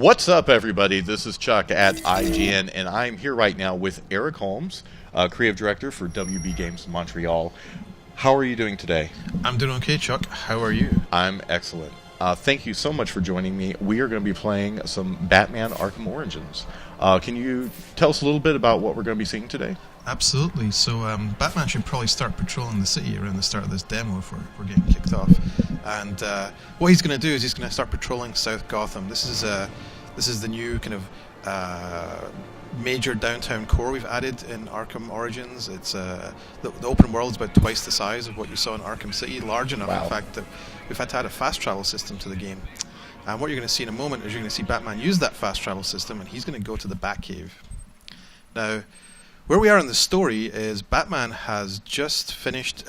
What's up, everybody? This is Chuck at IGN, and I'm here right now with Eric Holmes, Creative Director for WB Games Montreal. How are you doing today? I'm doing okay, Chuck. How are you? I'm excellent. Thank you so much for joining me. We are going to be playing some Batman Arkham Origins. Can you tell us a little bit about what we're going to be seeing today? Absolutely. So Batman should probably start patrolling the city around the start of this demo if we're getting kicked off. And what he's going to do is he's going to start patrolling South Gotham. This is the new kind of major downtown core we've added in Arkham Origins. It's the open world is about twice the size of what you saw in Arkham City, large enough, in fact, that we've had to add a fast travel system to the game. And what you're going to see in a moment is you're going to see Batman use that fast travel system, and he's going to go to the Batcave. Now, where we are in the story is Batman has just finished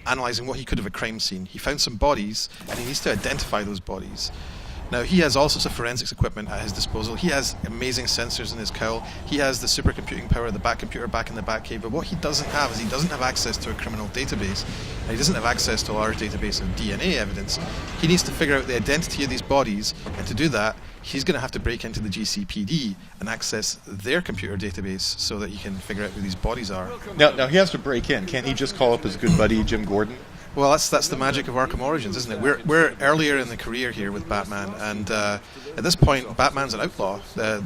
analysing what he could of a crime scene. He found some bodies, and he needs to identify those bodies. Now, he has all sorts of forensics equipment at his disposal. He has amazing sensors in his cowl. He has the supercomputing power of the Batcomputer back in the Batcave. But what he doesn't have is he doesn't have access to a criminal database. And he doesn't have access to a large database of DNA evidence. He needs to figure out the identity of these bodies. And to do that, he's going to have to break into the GCPD and access their computer database so that he can figure out who these bodies are. Now he has to break in. Can't he just call up his good buddy Jim Gordon? Well, that's the magic of Arkham Origins, isn't it? We're earlier in the career here with Batman, and at this point, Batman's an outlaw. The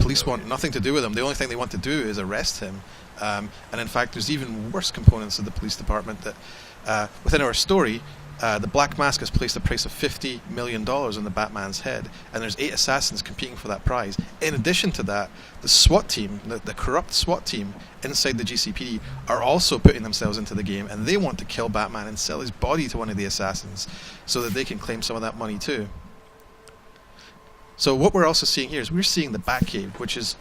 police want nothing to do with him. The only thing they want to do is arrest him. And in fact, there's even worse components of the police department that, within our story, the Black Mask has placed a price of $50 million on the Batman's head, and there's 8 assassins competing for that prize. In addition to that, the SWAT team, the corrupt SWAT team inside the GCPD, are also putting themselves into the game, and they want to kill Batman and sell his body to one of the assassins so that they can claim some of that money too. So what we're also seeing here is we're seeing the Batcave, which is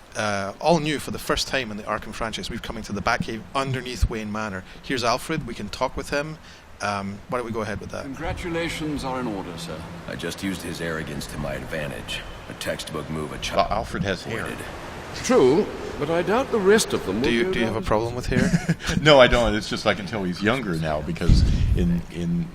all new for the first time in the Arkham franchise. We've come into the Batcave underneath Wayne Manor. Here's Alfred. We can talk with him. Why don't we go ahead with that? Congratulations are in order, sir. I just used his arrogance to my advantage. A textbook move a child. Alfred has hair. True, but I doubt the rest of them. Do you have a problem with hair? No, I don't. It's just I can tell he's younger now because in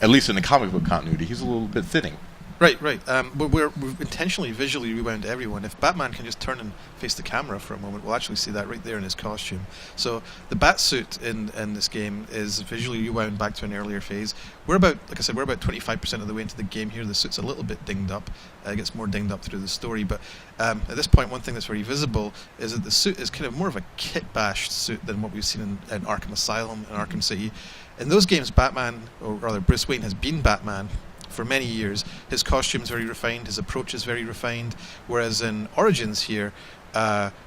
at least in the comic book continuity, he's a little bit thinning. Right. But we've intentionally visually rewound everyone. If Batman can just turn and face the camera for a moment, we'll actually see that right there in his costume. So the Batsuit in this game is visually rewound back to an earlier phase. We're about 25% of the way into the game here. The suit's a little bit dinged up. It gets more dinged up through the story. But at this point, one thing that's very visible is that the suit is kind of more of a kit-bashed suit than what we've seen in Arkham Asylum and Arkham City. In those games, Batman, or rather Bruce Wayne, has been Batman for many years. His costume's very refined, his approach is very refined, whereas in Origins here,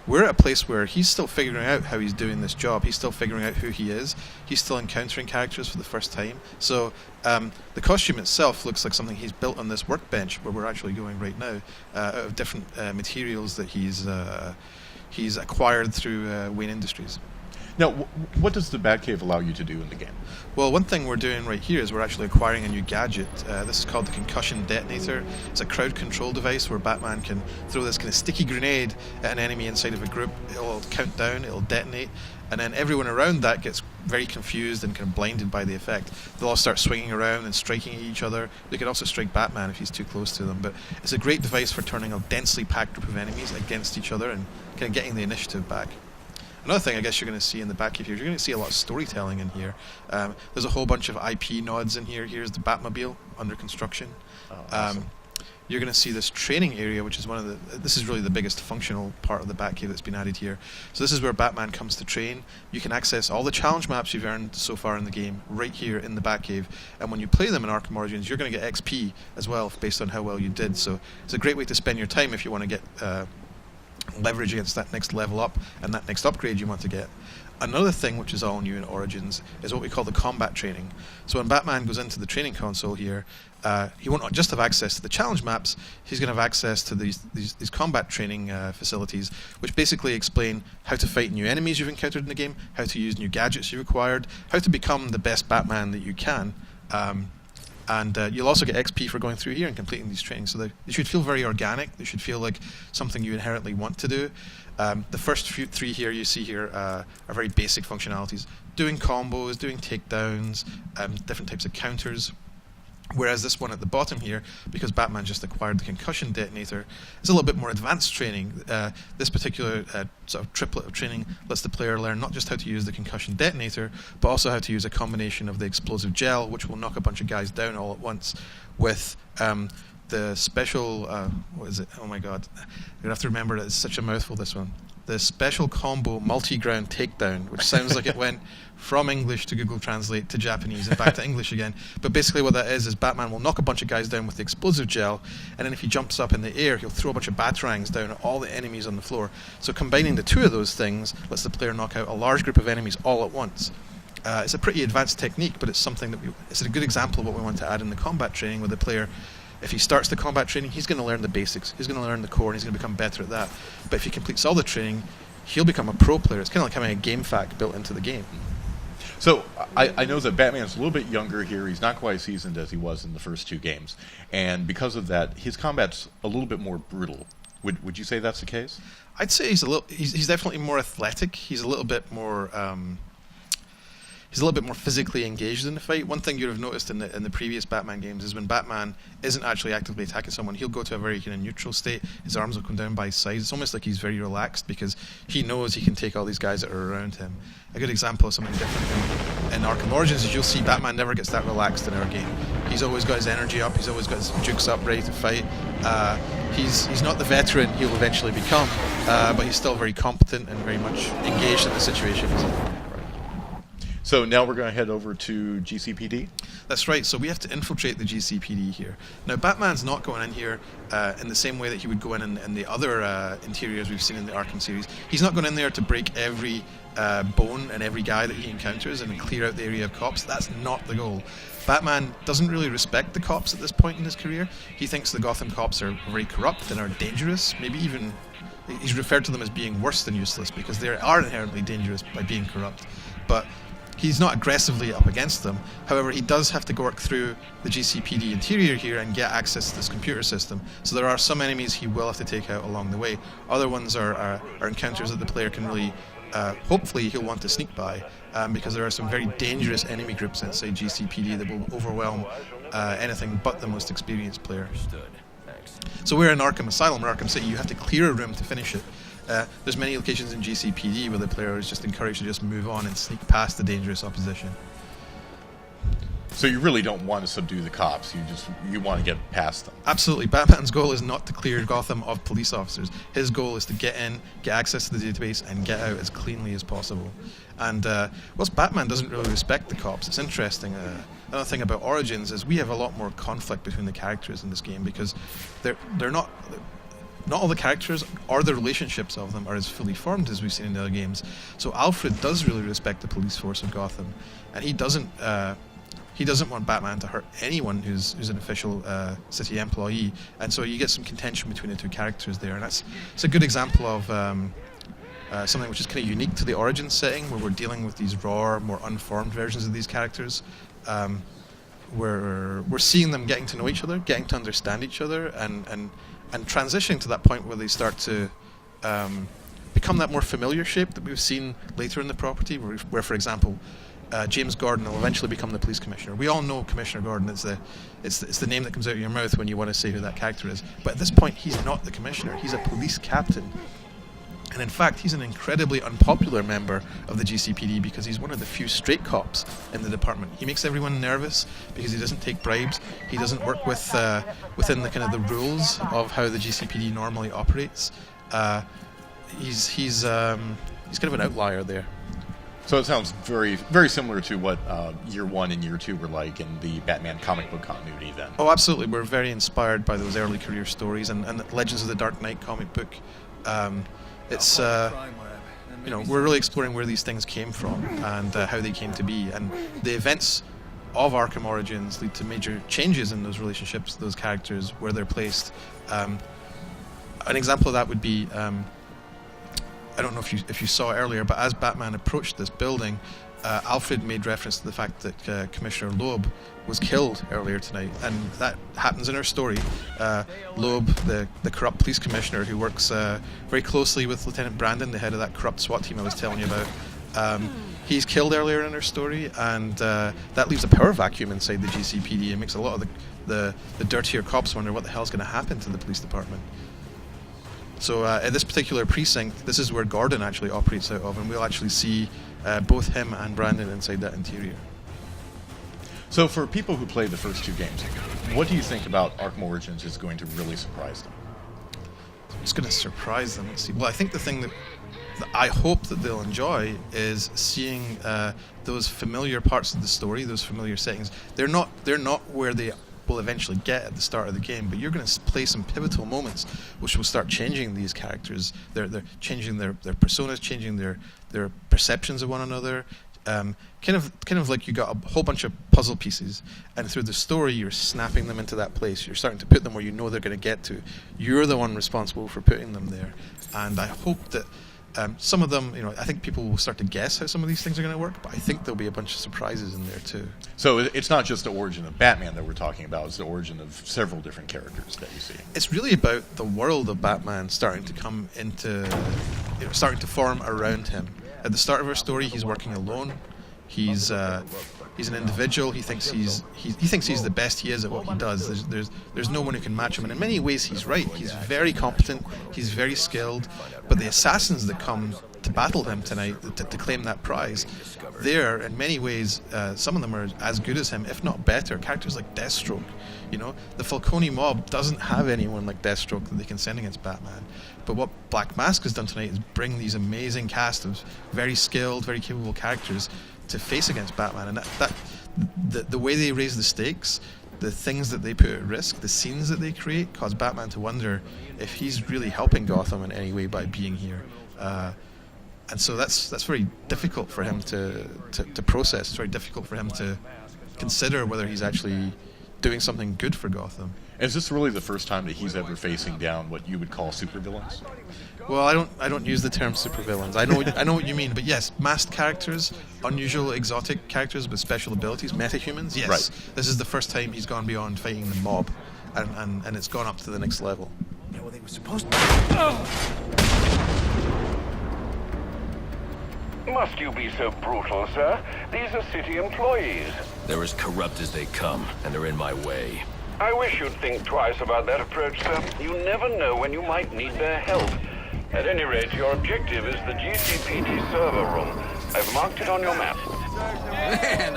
we're at a place where he's still figuring out how he's doing this job. He's still figuring out who he is. He's still encountering characters for the first time. So the costume itself looks like something he's built on this workbench where we're actually going right now, out of different materials that he's acquired through Wayne Industries. Now, what does the Batcave allow you to do in the game? Well, one thing we're doing right here is we're actually acquiring a new gadget. This is called the Concussion Detonator. It's a crowd control device where Batman can throw this kind of sticky grenade at an enemy inside of a group. It'll count down, it'll detonate, and then everyone around that gets very confused and kind of blinded by the effect. They'll all start swinging around and striking at each other. They can also strike Batman if he's too close to them, but it's a great device for turning a densely packed group of enemies against each other and kind of getting the initiative back. Another thing I guess you're going to see in the Batcave here, you're going to see a lot of storytelling in here. There's a whole bunch of IP nods in here. Here's the Batmobile under construction. Awesome. You're going to see this training area, which is this is really the biggest functional part of the Batcave that's been added here. So this is where Batman comes to train. You can access all the challenge maps you've earned so far in the game right here in the Batcave. And when you play them in Arkham Origins, you're going to get XP as well based on how well you did. So it's a great way to spend your time if you want to get leverage against that next level up and that next upgrade you want to get. Another thing which is all new in Origins is what we call the combat training. So when Batman goes into the training console here, he won't just have access to the challenge maps, he's going to have access to these combat training facilities, which basically explain how to fight new enemies you've encountered in the game, how to use new gadgets you've acquired, how to become the best Batman that you can. And you'll also get XP for going through here and completing these trainings. So they should feel very organic. They should feel like something you inherently want to do. The first three here you see here are very basic functionalities. Doing combos, doing takedowns, different types of counters. Whereas this one at the bottom here, because Batman just acquired the concussion detonator, is a little bit more advanced training. This particular sort of triplet of training lets the player learn not just how to use the concussion detonator, but also how to use a combination of the explosive gel, which will knock a bunch of guys down all at once, with the special, what is it? Oh my god. You're going to have to remember that it's such a mouthful, this one. The special combo multi-ground takedown, which sounds like it went from English to Google Translate to Japanese and back to English again. But basically what that is Batman will knock a bunch of guys down with the explosive gel, and then if he jumps up in the air, he'll throw a bunch of batarangs down at all the enemies on the floor. So combining the two of those things lets the player knock out a large group of enemies all at once. It's a pretty advanced technique, but it's something that it's a good example of what we want to add in the combat training, where the player, if he starts the combat training, he's going to learn the basics. He's going to learn the core, and he's going to become better at that. But if he completes all the training, he'll become a pro player. It's kind of like having a game fact built into the game. So I know that Batman's a little bit younger here. He's not quite as seasoned as he was in the first 2 games. And because of that, his combat's a little bit more brutal. Would you say that's the case? I'd say he's definitely more athletic. He's a little bit more physically engaged in the fight. One thing you'd have noticed in the previous Batman games is when Batman isn't actually actively attacking someone, he'll go to a very kind of neutral state. His arms will come down by his sides. It's almost like he's very relaxed because he knows he can take all these guys that are around him. A good example of something different in Arkham Origins is you'll see Batman never gets that relaxed in our game. He's always got his energy up. He's always got his jukes up, ready to fight. He's not the veteran he'll eventually become, but he's still very competent and very much engaged in the situation. So now we're going to head over to GCPD? That's right, so we have to infiltrate the GCPD here. Now, Batman's not going in here in the same way that he would go in the other interiors we've seen in the Arkham series. He's not going in there to break every bone and every guy that he encounters and clear out the area of cops. That's not the goal. Batman doesn't really respect the cops at this point in his career. He thinks the Gotham cops are very corrupt and are dangerous, maybe even he's referred to them as being worse than useless because they are inherently dangerous by being corrupt. But he's not aggressively up against them. However, he does have to work through the GCPD interior here and get access to this computer system. So there are some enemies he will have to take out along the way. Other ones are encounters that the player can really, hopefully he'll want to sneak by, because there are some very dangerous enemy groups inside GCPD that will overwhelm anything but the most experienced player. Understood. Thanks. So we're in Arkham Asylum, or Arkham City. You have to clear a room to finish it. There's many locations in GCPD where the player is just encouraged to just move on and sneak past the dangerous opposition. So you really don't want to subdue the cops. You want to get past them. Absolutely. Batman's goal is not to clear Gotham of police officers. His goal is to get in, get access to the database, and get out as cleanly as possible. And whilst Batman doesn't really respect the cops, it's interesting. Another thing about Origins is we have a lot more conflict between the characters in this game because they're not all the characters or the relationships of them are as fully formed as we've seen in the other games. So Alfred does really respect the police force of Gotham, and he doesn't want Batman to hurt anyone who's an official city employee, and so you get some contention between the two characters there, and it's a good example of something which is kind of unique to the Origins setting, where we're dealing with these raw, more unformed versions of these characters. We're seeing them getting to know each other, getting to understand each other, and transitioning to that point where they start to become that more familiar shape that we've seen later in the property, where for example, James Gordon will eventually become the police commissioner. We all know Commissioner Gordon. It's the name that comes out of your mouth when you want to say who that character is. But at this point, he's not the commissioner. He's a police captain. And in fact, he's an incredibly unpopular member of the GCPD because he's one of the few straight cops in the department. He makes everyone nervous because he doesn't take bribes. He doesn't work within the kind of the rules of how the GCPD normally operates. He's kind of an outlier there. So it sounds very, very similar to what Year 1 and Year 2 were like in the Batman comic book continuity then. Oh, absolutely. We're very inspired by those early career stories and the Legends of the Dark Knight comic book. It's we're really exploring where these things came from and how they came to be, and the events of Arkham Origins lead to major changes in those relationships, those characters, where they're placed. An example of that would be, I don't know if you saw earlier, but as Batman approached this building, Alfred made reference to the fact that Commissioner Loeb was killed earlier tonight, and that happens in our story. Loeb, the corrupt police commissioner who works very closely with Lieutenant Brandon, the head of that corrupt SWAT team I was telling you about, He's killed earlier in our story, and that leaves a power vacuum inside the GCPD and makes a lot of the dirtier cops wonder what the hell's going to happen to the police department. So at this particular precinct, this is where Gordon actually operates out of, and we'll actually see both him and Brandon inside that interior. So for people who played the first 2 games, what do you think about Arkham Origins is going to really surprise them? It's going to surprise them. Let's see. Well, I think the thing that I hope that they'll enjoy is seeing those familiar parts of the story, those familiar settings. They're not where they will eventually get at the start of the game, but you're going to play some pivotal moments which will start changing these characters. They're changing their personas, changing their perceptions of one another. Kind of like you got a whole bunch of puzzle pieces, and through the story you're snapping them into that place. You're starting to put them where you know they're going to get to. You're the one responsible for putting them there, and I hope that some of them, I think people will start to guess how some of these things are going to work, but I think there'll be a bunch of surprises in there too. So it's not just the origin of Batman that we're talking about, it's the origin of several different characters that you see. It's really about the world of Batman starting to come into, starting to form around him. At the start of our story, he's working alone. He's an individual. He thinks he's the best he is at what he does. There's no one who can match him, and in many ways he's right. He's very competent. He's very skilled. But the assassins that come to battle him tonight to claim that prize, they're in many ways some of them are as good as him, if not better. Characters like Deathstroke. The Falcone mob doesn't have anyone like Deathstroke that they can send against Batman. But what Black Mask has done tonight is bring these amazing cast of very skilled, very capable characters to face against Batman, and the way they raise the stakes, the things that they put at risk, the scenes that they create, cause Batman to wonder if he's really helping Gotham in any way by being here. And so that's very difficult for him to process. It's very difficult for him to consider whether he's actually doing something good for Gotham. Is this really the first time that he's ever facing down what you would call supervillains? Well, I don't use the term supervillains. I know what you mean, but yes, masked characters, unusual, exotic characters with special abilities, metahumans. Yes, right. This is the first time he's gone beyond fighting the mob, and it's gone up to the next level. Yeah, well, they were supposed to. Must you be so brutal, sir? These are city employees. They're as corrupt as they come, and they're in my way. I wish you'd think twice about that approach, sir. You never know when you might need their help. At any rate, your objective is the GCPD server room. I've marked it on your map.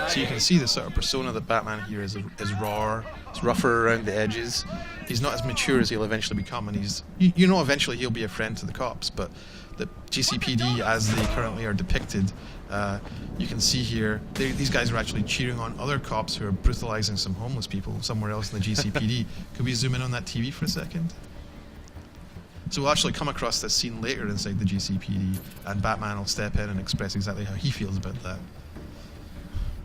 So you can see the sort of persona that Batman here is raw, it's rougher around the edges. He's not as mature as he'll eventually become, and eventually he'll be a friend to the cops, but the GCPD as they currently are depicted, you can see here, these guys are actually cheering on other cops who are brutalizing some homeless people somewhere else in the GCPD. Could we zoom in on that TV for a second? So we'll actually come across this scene later inside the GCPD, and Batman will step in and express exactly how he feels about that.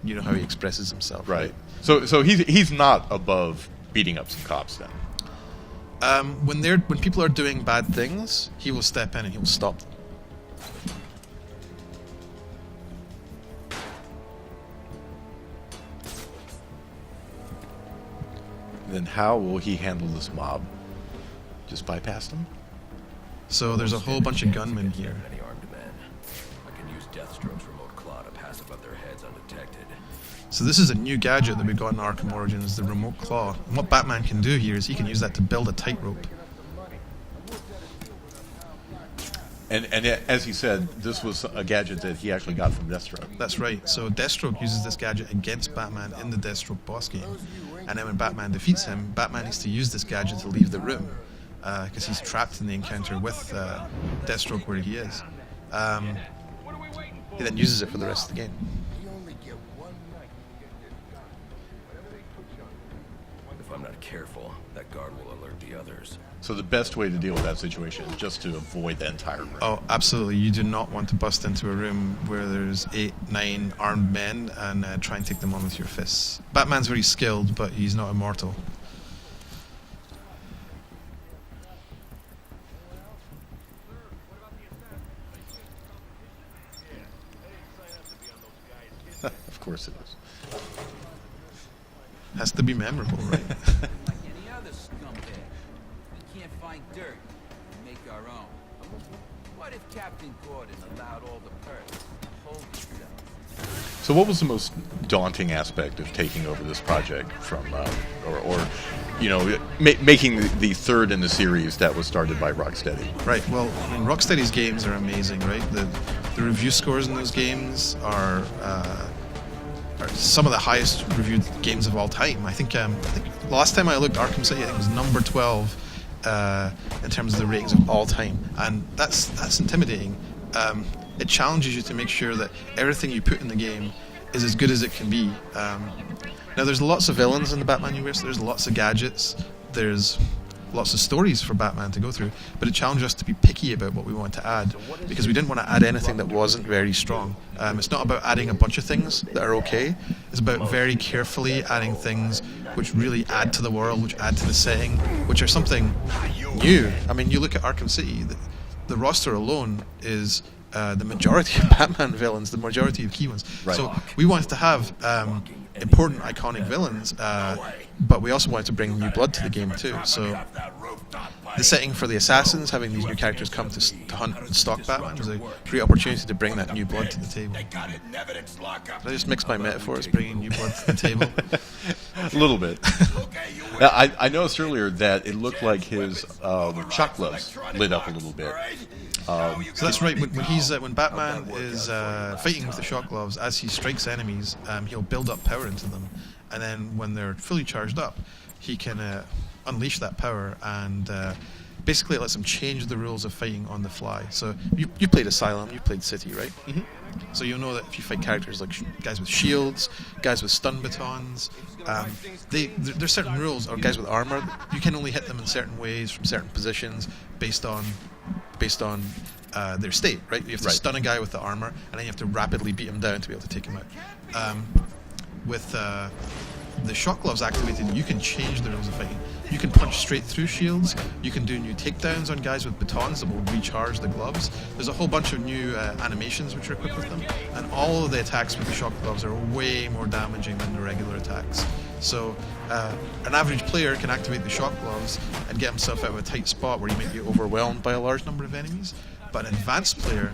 You know how he expresses himself, right? So he's not above beating up some cops then. When people are doing bad things, he will step in and he will stop them. Then how will he handle this mob? Just bypass them? So there's a whole bunch of gunmen here. Any armed men. I can use Deathstroke's remote claw to pass above their heads undetected. So this is a new gadget that we got in Arkham Origins, the remote claw. And what Batman can do here is he can use that to build a tightrope. And as he said, this was a gadget that he actually got from Deathstroke. That's right. So Deathstroke uses this gadget against Batman in the Deathstroke boss game. And then when Batman defeats him, Batman needs to use this gadget to leave the room. Because he's trapped in the encounter with Deathstroke where he is. He then uses it for the rest of the game. If I'm not careful, that guard will alert the others. So the best way to deal with that situation is just to avoid the entire room. Oh, absolutely. You do not want to bust into a room where there's 8, 9 armed men and try and take them on with your fists. Batman's very skilled, but he's not immortal. Of course it is. Has to be memorable, right? Any other scumbag. We can't find dirt. We make our own. What if Captain Gordon allowed all the perks to hold himself? So, what was the most daunting aspect of taking over this project from, or making the third in the series that was started by Rocksteady? Right. Well, I mean, Rocksteady's games are amazing, right? The review scores in those games are some of the highest reviewed games of all time. I think last time I looked, Arkham City, I think it was number 12 in terms of the ratings of all time, and that's intimidating. It challenges you to make sure that everything you put in the game is as good as it can be. Now, there's lots of villains in the Batman universe. There's lots of gadgets. There's lots of stories for Batman to go through, but it challenged us to be picky about what we want to add, because we didn't want to add anything that wasn't very strong. It's not about adding a bunch of things that are okay. It's about very carefully adding things which really add to the world, which add to the setting, which are something new. I mean, you look at Arkham City, the roster alone is the majority of Batman villains, the majority of key ones. Right. So we wanted to have important, iconic villains, but we also wanted to bring new blood to the game too. So the setting for the assassins, having these new characters come to hunt and stalk Batman, was a great opportunity to bring that new blood to the table. Did I just mix my metaphors, bringing new blood to the table? A little bit. Now, I noticed earlier that it looked like his shock gloves lit up a little bit. So that's right. When Batman is fighting with the shock gloves, as he strikes enemies, he'll build up power into them, and then when they're fully charged up, he can unleash that power, and basically it lets him change the rules of fighting on the fly. So you played Asylum, you played City, right? Mm-hmm. So you'll know that if you fight characters like guys with shields, guys with stun batons, there's certain rules, or guys with armor, you can only hit them in certain ways from certain positions based on their state, right? You have to stun a guy with the armor, and then you have to rapidly beat him down to be able to take him out. With the shock gloves activated, you can change the rules of fighting. You can punch straight through shields. You can do new takedowns on guys with batons that will recharge the gloves. There's a whole bunch of new animations which are equipped with them, and all of the attacks with the shock gloves are way more damaging than the regular attacks. So an average player can activate the shock gloves and get himself out of a tight spot where he might be overwhelmed by a large number of enemies. But an advanced player,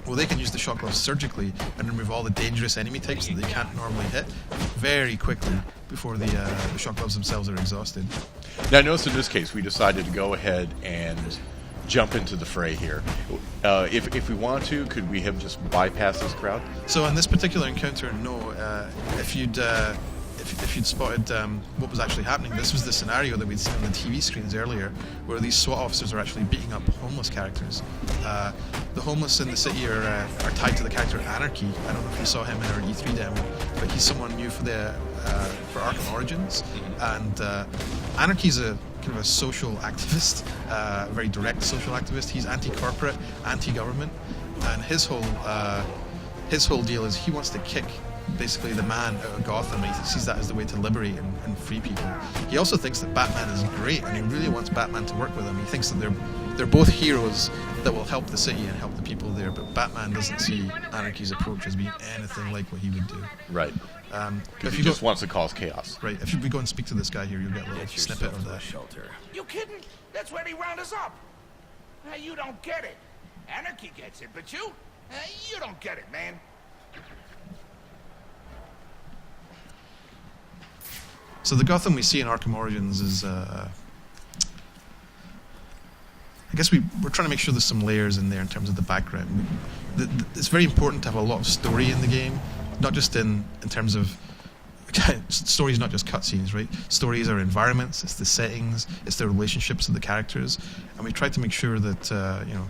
well, they can use the shock gloves surgically and remove all the dangerous enemy types that they can't normally hit very quickly before the shock gloves themselves are exhausted. Now, notice in this case, we decided to go ahead and jump into the fray here. If we want to, could we have just bypassed this crowd? So in this particular encounter, no. If you'd spotted what was actually happening, this was the scenario that we'd seen on the TV screens earlier, where these SWAT officers are actually beating up homeless characters. The homeless in the city are tied to the character Anarchy. I don't know if you saw him in our E3 demo, but he's someone new for Arkham Origins. And Anarchy's a kind of a social activist, very direct social activist. He's anti-corporate, anti-government, and his whole deal is he wants to kick basically the man out of Gotham. He sees that as the way to liberate and free people. He also thinks that Batman is great, and he really wants Batman to work with him. He thinks that they're both heroes that will help the city and help the people there, but Batman doesn't see Anarchy's approach as being anything like what he would do. Right. If He you just wants to cause chaos. Right, if we go and speak to this guy here, you'll get a little snippet of that. Shelter. You kidding? That's where he round us up. You don't get it. Anarchy gets it, but you don't get it, man. So the Gotham we see in Arkham Origins is, I guess we're trying to make sure there's some layers in there in terms of the background. It's very important to have a lot of story in the game, not just in terms of stories, not just cutscenes, right? Stories are environments, it's the settings, it's the relationships of the characters, and we tried to make sure that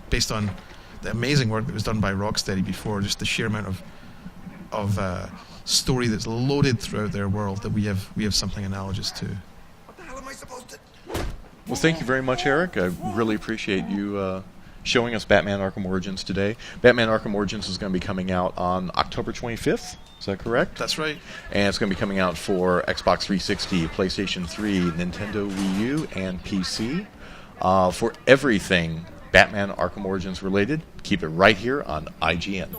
based on the amazing work that was done by Rocksteady before, just the sheer amount of story that's loaded throughout their world, that we have something analogous to. What the hell am I supposed to... Well, thank you very much, Eric. I really appreciate you showing us Batman Arkham Origins today. Batman Arkham Origins is going to be coming out on October 25th. Is that correct? That's right. And it's going to be coming out for Xbox 360, PlayStation 3, Nintendo Wii U, and PC. For everything Batman Arkham Origins related, keep it right here on IGN.